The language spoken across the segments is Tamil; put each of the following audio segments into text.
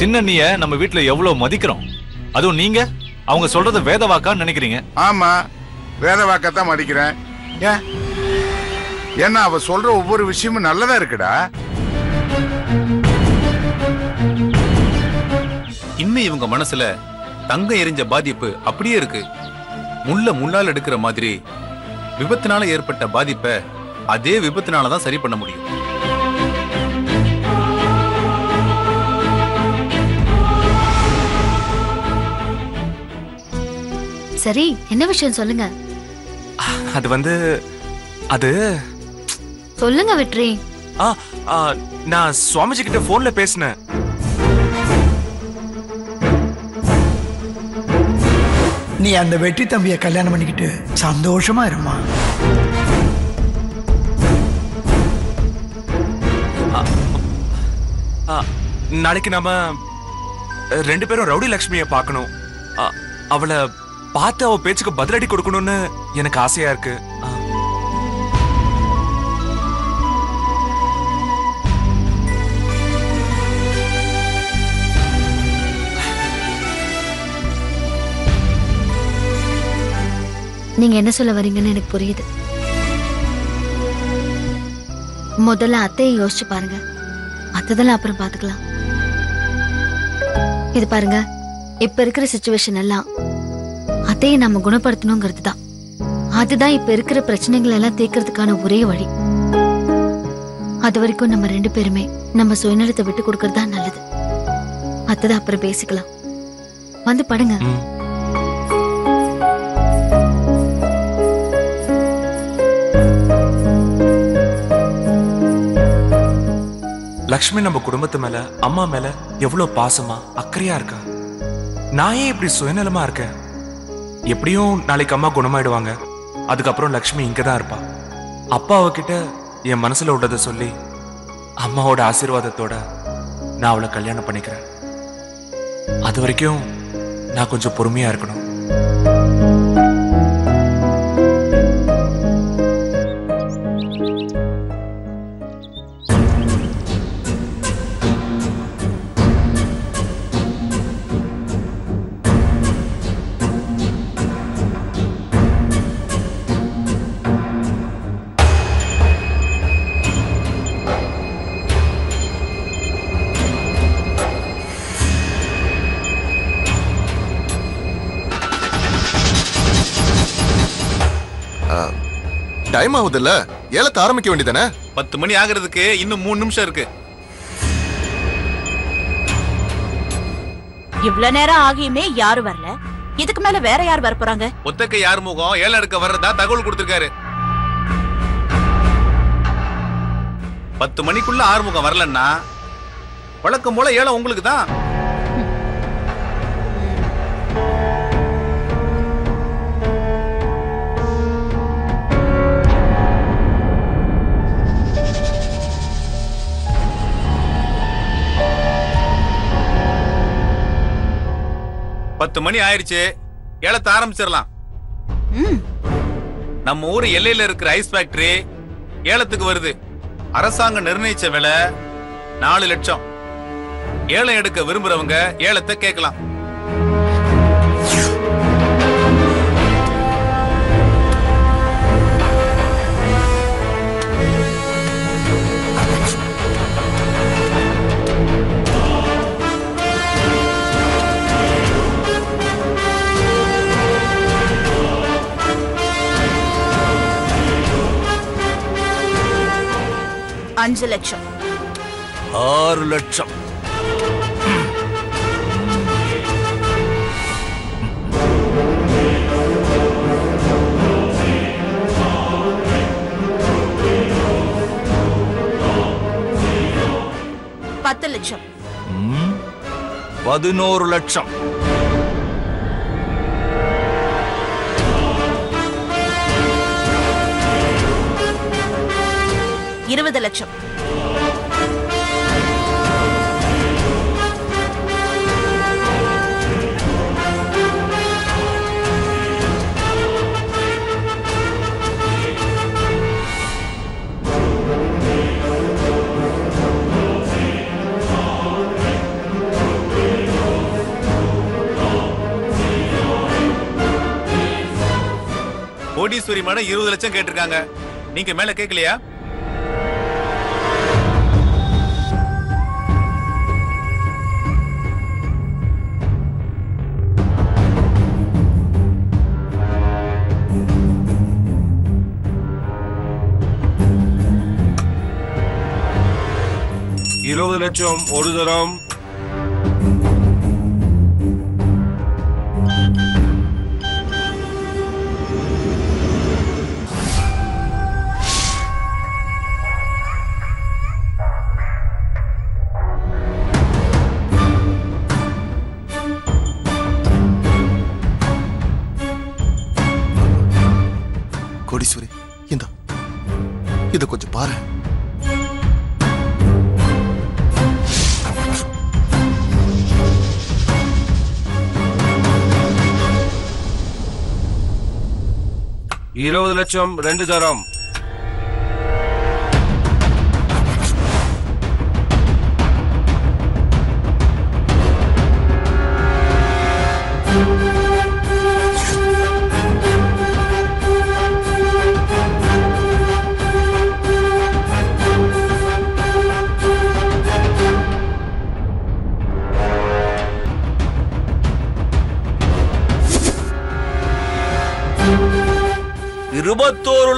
சின்னண்ணிய நம்ம வீட்டுல எவ்வளவு மதிக்கிறோம். அதுவும் நீங்க அவங்க சொல்றத வேத வாக்கான்னு நினைக்கிறீங்க. ஆமா, வேத வாக்கத்தான் மதிக்கிறேன். ஏன்? ஏன்னா அவ சொல்ற ஒவ்வொரு விஷயமும் நல்லதா இருக்குடா. இன்னும் இவங்க மனசுல தங்கம் எரிஞ்ச பாதிப்பு அப்படியே இருக்கு. முள்ளால் எடுக்கிற மாதிரி விபத்தினால ஏற்பட்ட பாதிப்பை அதே விபத்தினாலதான் சரி பண்ண முடியும். சரி, என்ன விஷயம் சொல்லுங்க. அது சொல்லுங்க வெற்றி. நான் சுவாமிஜி கிட்ட போன்ல பேசினேன். நீ அந்த வெற்றி தம்பியை கல்யாணம் பண்ணிக்கிட்டு சந்தோஷமா இருமா. நாளைக்கு நாம 2 பேரும் ரவுடி லட்சுமியை பார்க்கணும். அவளை பார்த்து அவ பேச்சுக்கு பதிலடி கொடுக்கணும்னு எனக்கு ஆசையா இருக்கு. நீங்க என்ன சொல்ல வரீங்கன்னு எனக்கு புரியுது. முதல்ல அத்தையை யோசிச்சு பாருங்க, மத்ததெல்லாம் அப்புறம் பாத்துக்கலாம். இது பாருங்க, இப்ப இருக்கிற சிச்சுவேஷன் எல்லாம் அத்தையை நம்ம குணப்படுத்தணுங்கிறது தான். அதுதான் இப்ப இருக்கிற பிரச்சனைகள் எல்லாம் தீர்க்கறதுக்கான ஒரே வழி. அது வரைக்கும் நம்ம 2 பேருமே நம்ம சுயநலத்தை விட்டு கொடுக்கறது தான் நல்லது. மத்ததை அப்புறம் பேசிக்கலாம். வந்து படுங்க. லக்ஷ்மி நம்ம குடும்பத்து மேல, அம்மா மேல எவ்வளவு பாசமா அக்கறையா இருக்கா. நான் ஏன் இப்படி சுயநலமா இருக்கேன்? எப்படியும் நாளைக்கு அம்மா குணமாயிடுவாங்க. அதுக்கப்புறம் லக்ஷ்மி இங்கதான் இருப்பா. அப்பா அவகிட்ட என் மனசுல உள்ளதை சொல்லி அம்மாவோட ஆசீர்வாதத்தோட நான் அவளை கல்யாணம் பண்ணிக்கிறேன். அது வரைக்கும் நான் கொஞ்சம் பொறுமையா இருக்கணும். டைம் ஆகுதுல்ல, ஏலத்தை ஆரம்பிக்க வேண்டியதானே? 10 மணி ஆகிறதுக்கு இன்னும் 3 நிமிஷம் இருக்கு. இவ்வளவு நேரம் ஆகியுமே யாரும் வரல. இதுக்கு மேல வேற யார் வர போறாங்க? ஒத்தக்கை யார் முகம் ஏலம் எடுக்க வர்றதா தகவல் கொடுத்திருக்காரு. 10 மணிக்குள்ள ஆறுமுகம் வரலன்னா வழக்கம் போல ஏலம் உங்களுக்கு தான். பத்து மணி ஆயிடுச்சு, ஏலத்தை ஆரம்பிச்சிடலாம். நம்ம ஊர் எல்லையில இருக்கிற ஐஸ் ஃபேக்டரி ஏலத்துக்கு வருது. அரசாங்கம் நிர்ணயிச்ச விலை 4 லட்சம். ஏலம் எடுக்க விரும்புறவங்க ஏலத்தை கேட்கலாம். அஞ்சு லட்சம். 6 லட்சம். பத்து லட்சம். 11 லட்சம். 20 லட்சம். 30 கோடீஸ்வரி மேடம் 20 லட்சம் கேட்டிருக்காங்க. நீங்க மேல கேட்கலையா? லட்சம் ஒரு தரம். கோடீஸ்வரி, இத கொஞ்சம் பாரு. லட்சம் 2 தரம்.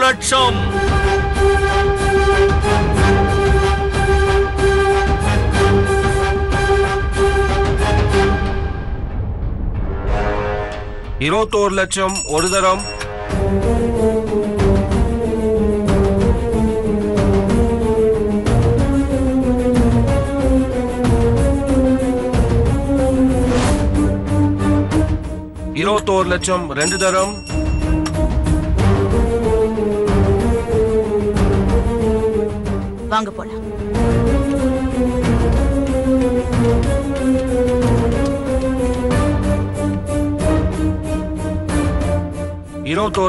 லட்சம். லட்சம் ஒரு தரம். 21 லட்சம் 2 தரம். வாங்க போலாம்.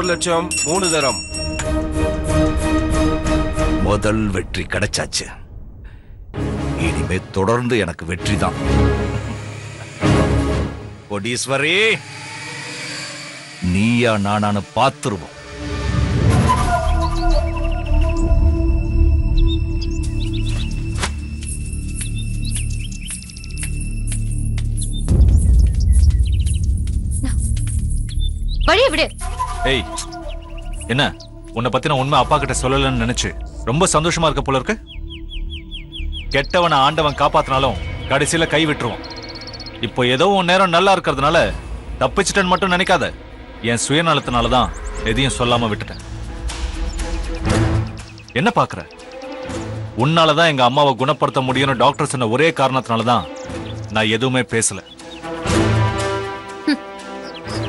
லட்சம் 3 தரம். முதல் வெற்றி கிடைச்சாச்சு. இனிமே தொடர்ந்து எனக்கு வெற்றி தான். கோடீஸ்வரி, நீயா நானானு பார்த்துருவோம். வழிய விடு. ஏய், என்ன உன்னை பத்தின உண்மை அப்பா கிட்ட சொல்லலன்னு நினைச்சு ரொம்ப சந்தோஷமா இருக்க போல இருக்கு. கெட்டவனை ஆண்டவன் காப்பாத்தினாலும் கடைசியில கை விட்டுருவான். இப்போ ஏதோ உன் நேரம் நல்லா இருக்கிறதுனால தப்பிச்சிட்டேன்னு மட்டும் நினைக்காத. என் சுயநலத்தினாலதான் எதையும் சொல்லாம விட்டுட்டேன். என்ன பாக்குற? உன்னாலதான் எங்க அம்மாவை குணப்படுத்த முடியும்னு டாக்டர் சொன்ன ஒரே காரணத்தினாலதான் நான் எதுவுமே பேசல.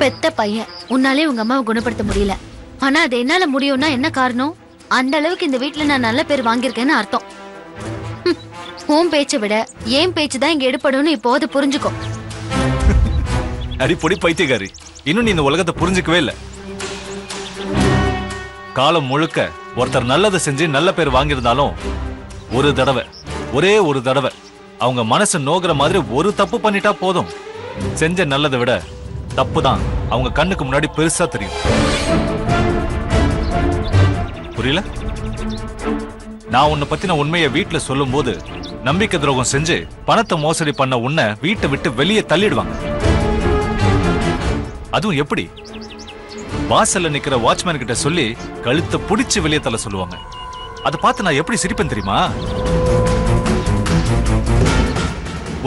பெத்த பையன், உன்னாலே உங்க அம்மாவை குணப்படுத்த முடியல. ஆனா அது என்னால முடியும்னா என்ன காரணம்? அந்த அளவுக்கு இந்த வீட்டுல நான் நல்ல பேர் வாங்கியிருக்கேன்னு அர்த்தம். உன் பேச்சை விட ஏன் பேச்சு தான் இங்க எடுபடும்னு இப்போது புரிஞ்சுக்கோ. அடிப்பொடி பைத்தியக்காரி, இன்னும் நீ இந்த உலகத்தை புரிஞ்சுக்கவே இல்லை. காலம் முழுக்க ஒருத்தர் நல்லதை செஞ்சு நல்ல பேர் வாங்கியிருந்தாலும் ஒரே ஒரு தடவை அவங்க மனசு நோகிற மாதிரி ஒரு தப்பு பண்ணிட்டா போதும். செஞ்ச நல்லதை விட தப்பு தான் அவங்க கண்ணுக்கு முன்னாடி பெருசா தெரியும். புரியல? நான் உன்னை பத்தின உண்மையை வீட்டுல சொல்லும் போது நம்பிக்கை துரோகம் செஞ்சு பணத்தை மோசடி பண்ண உன்னை வீட்டை விட்டு வெளியே தள்ளிடுவாங்க. அதுவும் எப்படி? வாசல்ல நிக்கிற வாட்ச்மேன் கிட்ட சொல்லி கழுத்தை புடிச்சு வெளியே தள்ள சொல்லுவாங்க. அதை பார்த்து நான் எப்படி சிரிப்பேன் தெரியுமா?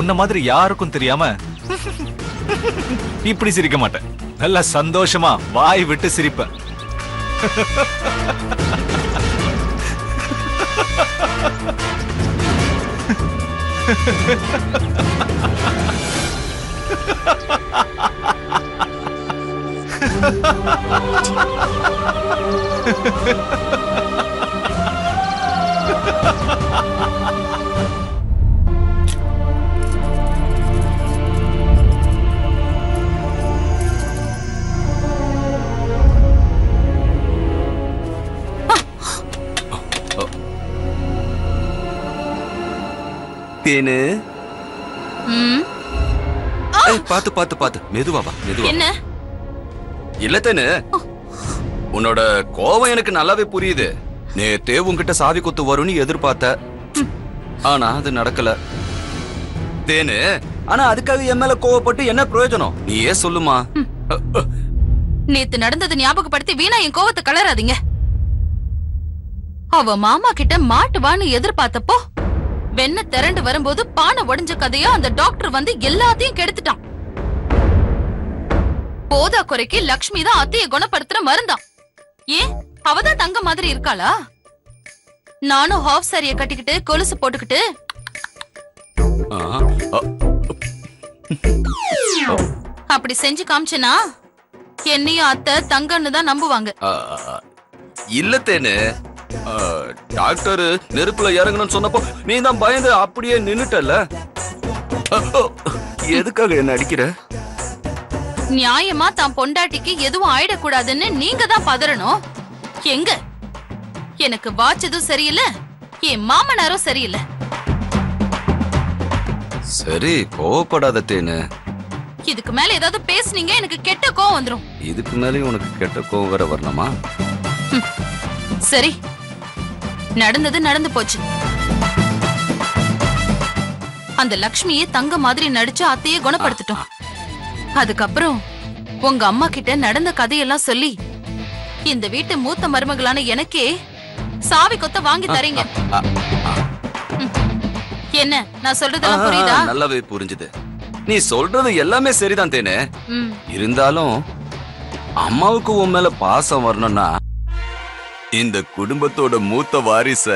உன்ன மாதிரி யாருக்கும் தெரியாம இப்படி சிரிக்க மாட்டேன். நல்லா சந்தோஷமா வாய் விட்டு சிரிப்பேன். தேனு, பாத்து பாத்து பாத்து மெதுவா வா, மெதுவா. என்ன இல்ல தேனு, உன்னோட கோவம் எனக்கு நல்லாவே புரியுது. நேத்தே உன்கிட்ட சாவி கொத்து வரும்னு எதிர்பார்த்த, ஆனா அது நடக்கல. தேனு, ஆனா அதுக்காக என் மேல கோவப்பட்டு என்ன பிரயோஜனம்? நீயே சொல்லுமா. நேத்து நடந்தது ஞாபகப்படுத்தி வீணா என் கோவத்தை கலராதீங்க. அவ மாமா கிட்ட மாட்டுவான்னு எதிர்பார்த்தப்போ வெண்ண திரண்டு வரும்போது பானை உடைஞ்ச கதையா அந்த டாக்டர் வந்து எல்லாத்தையும் கெடுத்துட்டான். போதா குறைக்கு லக்ஷ்மி தான் அத்தைய குணப்படுத்துற மருந்தான். ஏன் அவதான் தங்க மாதிரி இருக்காளா? நானும் ஹாஃப் சாரிய கட்டிக்கிட்டு கொலுசு போட்டுக்கிட்டு அப்படி செஞ்சு காமிச்சனா என்னையும் அத்தை தங்கன்னு தான் நம்புவாங்க. இல்ல தேனு, டாக்டர் நெருப்புல இறங்கணும்னு சொன்னப்போ நீ தான் பயந்து அப்படியே நின்னுட்டல. எதுக்காக என்ன அடிக்கிற? நியாயமா தான் பொண்டாட்டிக்கு எதுவும் ஆயிடக்கூடாதுன்னு நீங்க தான் பதறணும். எங்க எனக்கு வாச்சதும் சரியில்லை, என் மாமனாரும் சரியில்லை. சரி, கோவப்படாத தேனு. இதுக்கு மேல ஏதாவது பேசுனீங்க எனக்கு கெட்ட கோவம் வந்துரும். இதுக்கு மேலே உனக்கு கெட்ட கோவம் வேற வரணுமா? சரி, நடந்தது நடந்து போச்சு. அந்த லக்ஷ்மியை தங்க மாதிரி நடிச்சு அத்தையே குணப்படுத்திட்டோம். அதுக்கப்புறம் உங்க அம்மா கிட்ட நடந்த கதையெல்லாம் சொல்லி இந்த வீட்டு மூத்த மருமகளான எனக்கே சாவி கொத்த வாங்கி தரீங்க. என்ன நான் சொல்றதெல்லாம் புரியுதா? நல்லாவே புரிஞ்சுது. நீ சொல்றது எல்லாமே சரிதான் தேனே. இருந்தாலும் அம்மாவுக்கு உன் மேல பாசம் வரணும்னா இந்த குடும்பத்தோட மூத்த வாரிச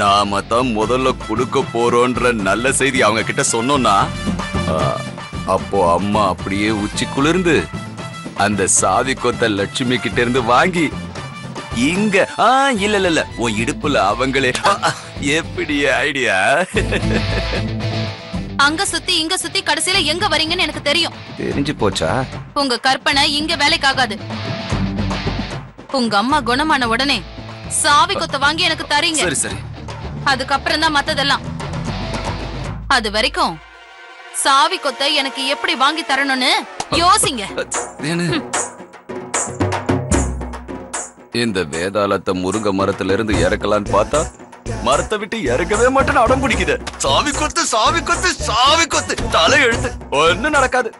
நாம தான் முதல்ல கொடுக்க போறோன்ற நல்ல செய்தி அவங்க கிட்ட சொன்னோம்னா அப்போ அம்மா அப்படியே உச்சி குளிர்ந்து அந்த சாவி கொத்த லட்சுமி கிட்ட இருந்து வாங்கி இங்க இல்ல இல்ல இல்ல உன் இடுப்புல அவங்களே. எப்படி ஐடியா? அங்க சுத்தி இங்க சுத்தி கடைசியில எங்க வரீங்கன்னு எனக்கு தெரியும். தெரிஞ்சு போச்சா? உங்க கற்பனை இங்க வேலைக்காகாது. உங்க அம்மா குணமான உடனே சாவி கொத்த வாங்கி எனக்கு தரீங்க. சரி சரி, அதுக்கப்புறம் தான் மத்ததெல்லாம். அது வரைக்கும் சாவி கொத்த எனக்கு எப்படி வாங்கி தரணும்னு யோசிங்க. இந்த வேதாளத்தை முருங்க மரத்துல இருந்து இறக்கலான்னு பார்த்தா மரத்தை விட்டு இறக்கவே மாட்டேன்னு அடம் பிடிக்குது. சாவி கொத்து சாவி கொத்து சாவி கொத்து, தலை எழுத்து, ஒன்னும் நடக்காது.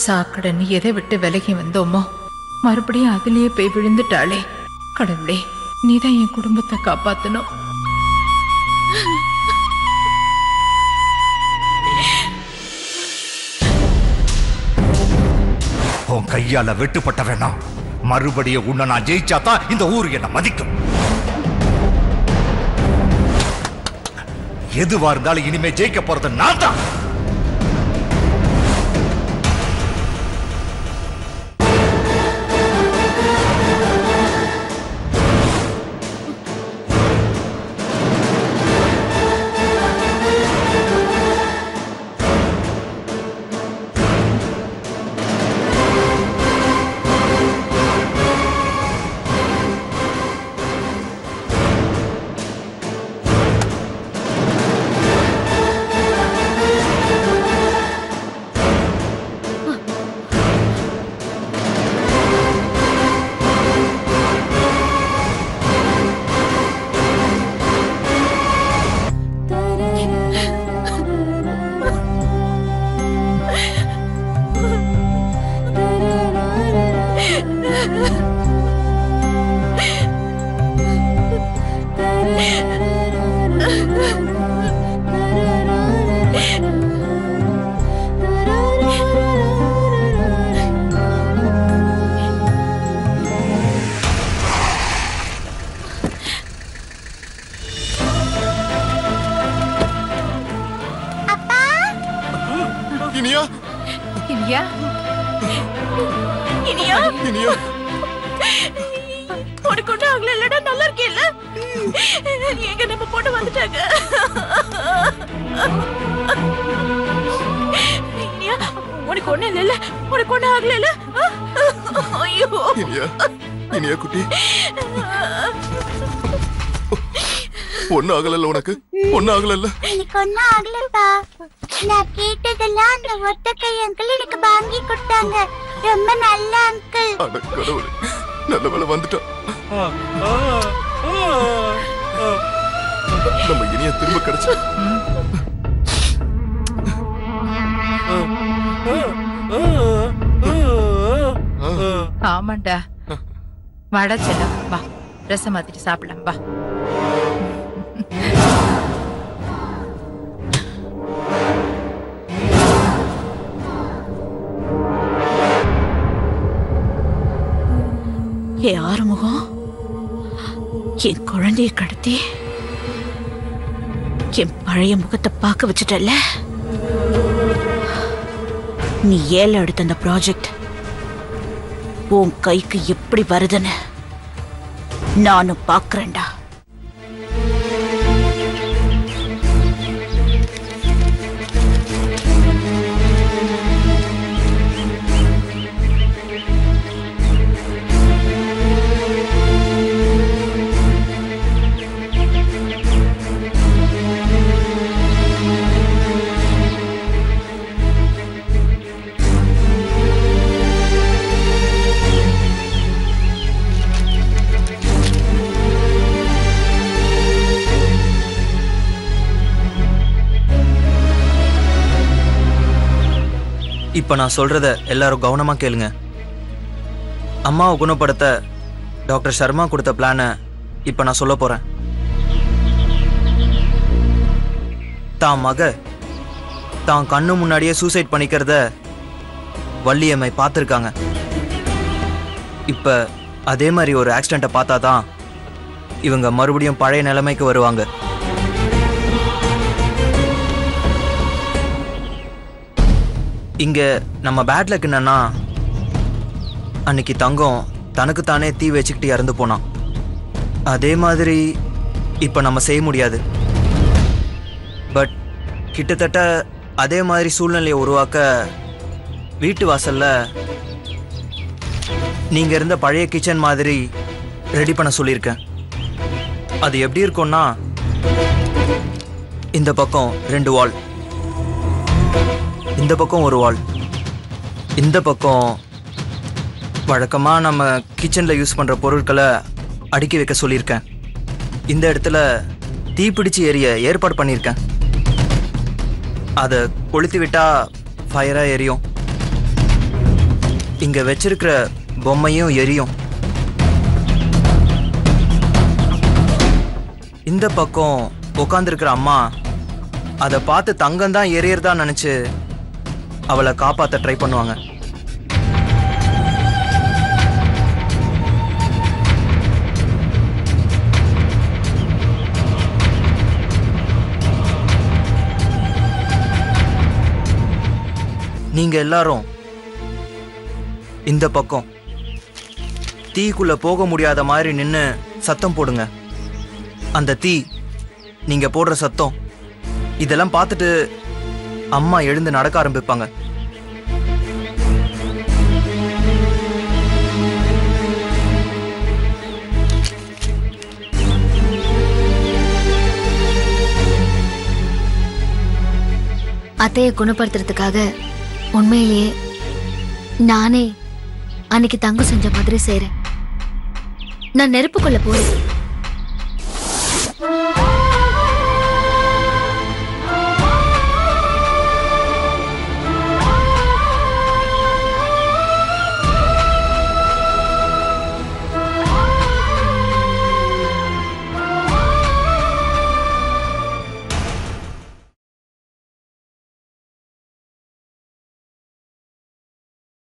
சாக்கடைன்னு எதை விட்டு விலகி வந்தோமோ மறுபடியும் அதிலேயே போய் விழுந்துட்டாளே. கடவுளே, நீதான் என் குடும்பத்தை காப்பாத்தணும். உன் கையால வெட்டுப்பட்ட வேணாம். மறுபடியும் உன்னை நான் ஜெயிச்சாதான் இந்த ஊர் என்ன மதிக்கும். எதுவா இருந்தாலும் இனிமே ஜெயிக்க போறது நான் தான். உனக்கு ஒண்ணு ஆகல இல்லடா, நல்லா இருக்கேல்ல? எங்க நம்ம பொண்ணு வந்துட்டாங்க. உனக்கு ஒண்ணு இல்ல, உனக்கு ஒண்ணு ஆகல இல்ல? ஐயோ இனியா குட்டி, ஒண்ணு ஆகல உனக்கு? ஒண்ணு ஆகல? எனக்கு ஒண்ணு ஆகலப்பா. நான் கேட்டதெல்லாம் அந்த ஒத்த கை அங்கிள் எனக்கு வாங்கி கொடுத்தாங்க. ரொம்ப நல்ல அங்கிள். அட கடவுளே, நல்ல வேளை வந்துட்டான். நம்ம இனியா திரும்ப கிடைச்சா. ஆமாண்டா. வாடா செல்லம், வா ரசம் மாத்திட்டு சாப்பிடலாம் வா. ஏ ஆறுமுகம், என் குழந்தைய கடத்தி என் பழைய முகத்தை பார்க்க வச்சுட்டல. நீ ஏல எடுத்த அந்த ப்ராஜெக்ட் உன் கைக்கு எப்படி வருதுன்னு நானும் பாக்குறேன்டா. இப்ப நான் சொல்றத எல்லாரும் கவனமா கேளுங்க. அம்மாவை குணப்படுத்த டாக்டர் சர்மா கொடுத்த பிளான இப்ப நான் சொல்ல போறேன். தான் மக தான் கண்ணு முன்னாடியே சூசைட் பண்ணிக்கிறத வள்ளியம்மை பார்த்துருக்காங்க. இப்ப அதே மாதிரி ஒரு ஆக்சிடென்ட்டை பார்த்தாதான் இவங்க மறுபடியும் பழைய நிலைமைக்கு வருவாங்க. இங்க நம்ம பேட் லக் என்னன்னா, அன்னைக்கு தங்கம் தனக்குத்தானே தீ வச்சுக்கிட்டு இறந்து போனான். அதே மாதிரி இப்ப நம்ம செய்ய முடியாது. பட் கிட்டத்தட்ட அதே மாதிரி சூழ்நிலையை உருவாக்க வீட்டு வாசல்ல நீங்க இருந்த பழைய கிச்சன் மாதிரி ரெடி பண்ண சொல்லியிருக்கேன். அது எப்படி இருக்கும்னா, இந்த பக்கம் 2 வால், இந்த பக்கம் 1 வால், இந்த பக்கம் வழக்கமா நம்ம கிச்சன்ல யூஸ் பண்ற பொருட்களை அடுக்கி வைக்க சொல்லியிருக்கேன். இந்த இடத்துல தீப்பிடிச்சு எரிய ஏற்பாடு பண்ணியிருக்கேன். அதை கொளுத்தி விட்டா ஃபயரா எரியும். இங்க வச்சிருக்கிற பொம்மையும் எரியும். இந்த பக்கம் உட்காந்துருக்கிற அம்மா அதை பார்த்து தங்கம் தான் எரியறதா நினைச்சு அவளை காப்பாத்த ட்ரை பண்ணுவாங்க. நீங்க எல்லாரும் இந்த பக்கம் தீக்குள்ள போக முடியாத மாதிரி நின்னு சத்தம் போடுங்க. அந்த தீ நீங்க போடுற சத்தம் இதெல்லாம் பார்த்துட்டு அம்மா எழுந்து நடக்க ஆரம்பிப்பாங்க. அத்தையை குணப்படுத்துறதுக்காக உண்மையிலேயே நானே அன்னைக்கு தங்கம் செஞ்ச மாதிரி செய்றேன். நான் நெருப்புக்குள்ள போறேன்.